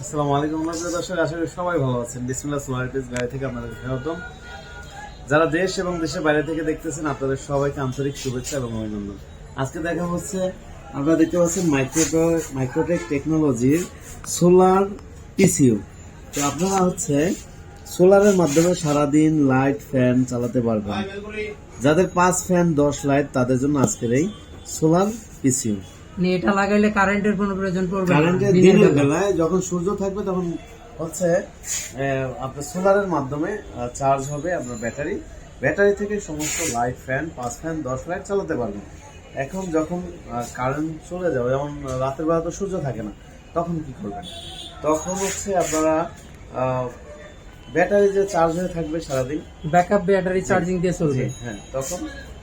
আসসালামু আলাইকুম দর্শক, আশা করি সবাই ভালো আছেন। বিসমিল্লাহ সোলারিটিস গাড়ি থেকে আপনাদের স্বাগতম। যারা দেশ এবং দেশের বাইরে থেকে দেখতেছেন, আপনাদের সবাইকে আন্তরিক শুভেচ্ছা এবং অভিনন্দন। আজকে দেখা হচ্ছে, আপনারা দেখতে পাচ্ছেন মাইক্রোটেক টেকনোলজির সোলার পিসিইউ। তো আপনারা সোলারের মাধ্যমে সারাদিন লাইট ফ্যান চালাতে পারবেন। যাদের 5 ফ্যান 10 লাইট, তাদের জন্য আজকের এই সোলার পিসিইউ। এটা লাগাইলে কারেন্টের কোনো প্রয়োজন পড়বে না। কারেন্টের দিনের বেলায় যখন সূর্য থাকবে তখন আপনার সোলারের মাধ্যমে চার্জ হবে আপনার ব্যাটারি থেকে সমস্ত লাইট ফ্যান 5 ফ্যান 10 লাইট চালাতে পারবেন। এখন যখন কারেন্ট চলে যাবে, যেমন রাতের বেলা তো সূর্য থাকে না, তখন কি করবেন? তখন আপনারা ব্যাটারি যে চার্জ হয়ে থাকবে সারাদিন, ব্যাকআপ ব্যাটারি চার্জিং দিয়ে চলবে। হ্যাঁ, তখন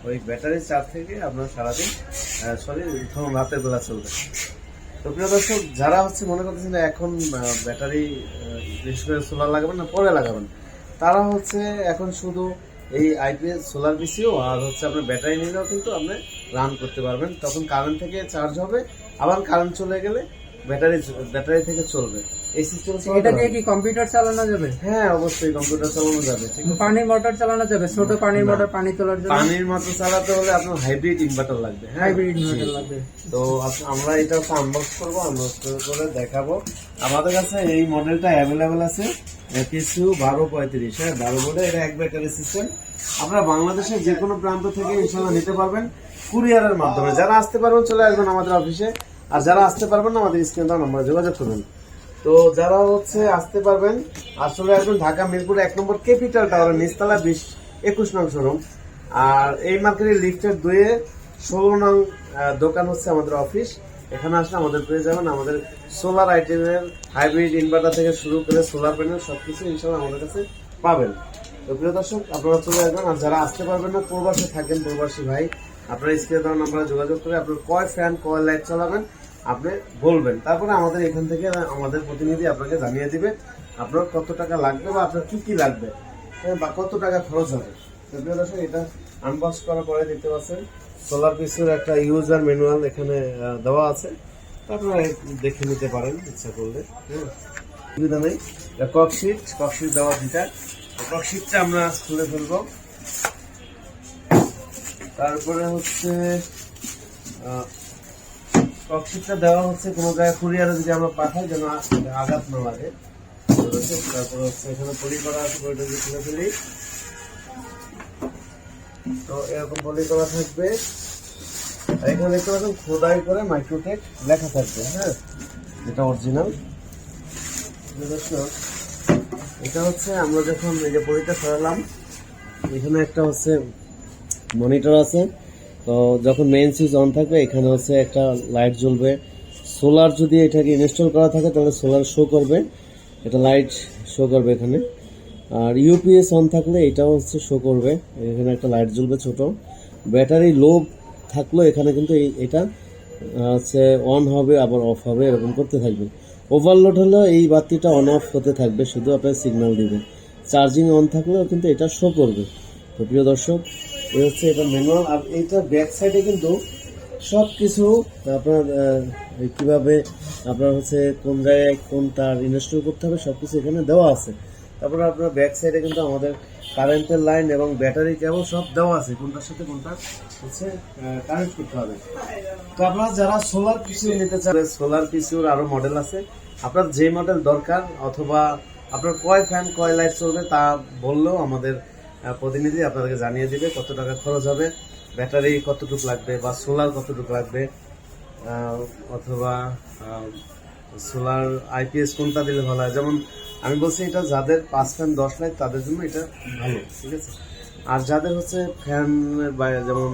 ওই ব্যাটারি চার্জ থেকে আপনার সারাদিন তখন রাতের বেলা চলবে। তো প্রিয় দর্শক, যারা মনে করতেছেন এখন ব্যাটারি বিশেষ করে সোলার লাগাবেন না, পরে লাগাবেন, তারা এখন শুধু এই আইপিএস সোলার পিসিও আর আপনার ব্যাটারি নিলেও কিন্তু আপনি রান করতে পারবেন। তখন কারেন্ট থেকে চার্জ হবে, আবার কারেন্ট চলে গেলে ব্যাটারি থেকে চলবে। এই সিস্টেম এটা দিয়ে কি কম্পিউটার চালানো যাবে? হ্যাঁ, অবশ্যই কম্পিউটার চালানো যাবে। পানির মোটর চালানো যাবে, ছোট পানির মোটর পানি তোলার জন্য। পানির মোটর চালাতে হলে আপনার হাইব্রিড ইনভার্টার লাগবে। হাইব্রিড ইনভার্টার লাগবে। তো আমরা এটা আনবক্স করবো, আনবক্স করে দেখাবো। আমাদের কাছে এই মডেলটা অ্যাভেলেবেল আছে, পিসিইউ 1235। হ্যাঁ, 12 বোর্ডে এটা এক ব্যাটারি সিস্টেম। আপনারা বাংলাদেশের যে কোনো প্রান্ত থেকে ইনশাল্লাহ নিতে পারবেন কুরিয়ারের মাধ্যমে। যারা আসতে পারবেন চলে আসবেন আমাদের অফিসে, আর যারা আসতে পারবেন না আমাদের স্ক্রিনে দেওয়া নম্বরে যোগাযোগ করবেন। তো যারা আসতে পারবেন, আসলে আসবেন ঢাকা মিরপুর 1 নম্বর ক্যাপিটাল টাওয়ারের নিচতলা 21 নং শোরুম। আর এই মার্কেটের লিফটের 16 নং দোকান আমাদের অফিস। এখানে আসলে আমাদের পেয়ে যাবেন আমাদের সোলার আইটেমের হাইব্রিড ইনভার্টার থেকে শুরু করে সোলার প্যানেল সবকিছু ইনশাআল্লাহ আমাদের কাছে পাবেন। তো প্রিয় দর্শক, আপনারা চলে আসবেন। আর যারা আসতে পারবেন না, প্রবাসে থাকেন, প্রবাসী ভাই, আপনারা স্ক্রিনে দেওয়া নাম্বারে যোগাযোগ করে আপনার কয় ফ্যান কয় লাইট চালাবেন আপনি বলবেন। তারপরে আমাদের এখান থেকে আমাদের প্রতিনিধি আপনাকে জানিয়ে দিবে আপনার কত টাকা লাগবে বা আপনার কি লাগবে, বা কত টাকা খরচ হবে। তো প্রিয় দর্শক, এটা আনবক্স করার পরে দেখতে পাচ্ছেন সোলার পিসির একটা ইউজার ম্যানুয়াল এখানে দেওয়া আছে। আপনারা দেখে নিতে পারেন ইচ্ছা করলে। সুবিধা নেই। ককশিট দেওয়া দুটা। ককশিটটা আমরা খুলে ফেলবো। তারপরে ককশিটটা দেওয়া কোনো জায়গায় কুরিয়ারে যদি আমরা পাঠাই যেন আঘাত না লাগে। তারপর এখানে পলি করা আছে, পলিটা যদি খুলে ফেলি তো এরকম পলি করা থাকবে। এখানে দেখতে পাচ্ছেন খোদাই করে মাইক্রোটেক লেখা থাকবে। হ্যাঁ, এটা অরিজিনাল। এটা আমরা যখন এই যে পলিটা সরালাম, এখানে একটা মনিটর আছে। তো যখন মেইন সুইচ অন থাকবে, এখানে একটা লাইট জ্বলবে। সোলার যদি এটাকে ইনস্টল করা থাকে তাহলে সোলার শো করবে, এটা লাইট শো করবে এখানে। আর ইউপিএস অন থাকলে এটাও শো করবে, এখানে একটা লাইট জ্বলবে ছোট। ব্যাটারি লো থাকলেও এখানে কিন্তু এটা অন হবে আবার অফ হবে, এরকম করতে থাকবে। ওভারলোড হলেও এই বাতিটা অন অফ হতে থাকবে, শুধু আপনার সিগন্যাল দিবে। চার্জিং অন থাকলেও কিন্তু এটা শো করবে। তো প্রিয় দর্শক, এই এটা ম্যানুয়াল। আর এইটার ব্যাক সাইডে কিন্তু সব কিছু আপনার কিভাবে আপনার কোন জায়গায় কোন তার ইনস্টল করতে হবে সবকিছু এখানে দেওয়া আছে। তারপরে আপনার ব্যাক সাইডে কিন্তু আমাদের কারেন্টের লাইন এবং ব্যাটারি কেবল সব দেওয়া আছে, কোনটার সাথে কোনটা কানেক্ট করতে হবে। তো আপনারা যারা সোলার পিসিউ নিতে চান, সোলার পিসিউর আরো মডেল আছে। আপনার যে মডেল দরকার অথবা আপনার কয় ফ্যান কয় লাইট চলবে তা বললেও আমাদের প্রতিনিধি আপনাদেরকে জানিয়ে দিবে কত টাকা খরচ হবে, ব্যাটারি কতটুকু লাগবে, বা সোলার কতটুকু লাগবে, অথবা সোলার আইপিএস কোনটা দিলে ভালো হয়। যেমন আমি বলছি, এটা যাদের 5 ফ্যান 10 লাইট তাদের জন্য এটা ভালো, ঠিক আছে। আর যাদের ফ্যান যেমন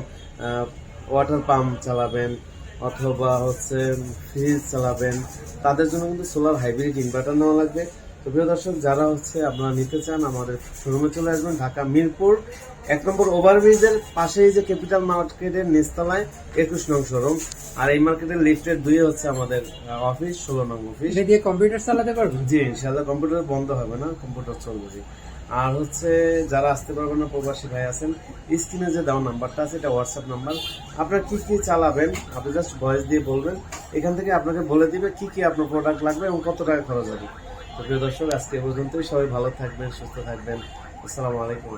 ওয়াটার পাম্প চালাবেন অথবা ফ্রিজ চালাবেন, তাদের জন্য কিন্তু সোলার হাইব্রিড ইনভার্টার নেওয়া লাগবে। তো প্রিয় দর্শক, যারা হচ্ছে আপনারা নিতে চান আমাদের শোরুমে চলে আসবেন, ঢাকা মিরপুর 1 নম্বর ওভারব্রিজের পাশেই যে ক্যাপিটাল মার্কেটের নিচতলায় 21 নং শোরুম, আর এই মার্কেটের লিফটের 2 হচ্ছে আমাদের অফিস, 16 নং অফিস। এটা দিয়ে কম্পিউটার চালাতে পারবেন? জি ইনশাআল্লাহ, কম্পিউটার বন্ধ হবে না, কম্পিউটার চলবে। জি। আর হচ্ছে যারা আসতে পারবেন না, প্রবাসী ভাই আছেন, স্ক্রিনে যে দেওয়া নাম্বারটা আছে এটা হোয়াটসঅ্যাপ নাম্বার। আপনার কি কি চালাবেন আপনি জাস্ট ভয়েস দিয়ে বলবেন, এখান থেকে আপনাকে বলে দিবে কি কি আপনার প্রোডাক্ট লাগবে এবং কত টাকা খরচ হবে। তো প্রিয় দর্শক, আজকে এ পর্যন্তই। সবাই ভালো থাকবেন, সুস্থ থাকবেন। আসসালামু আলাইকুম।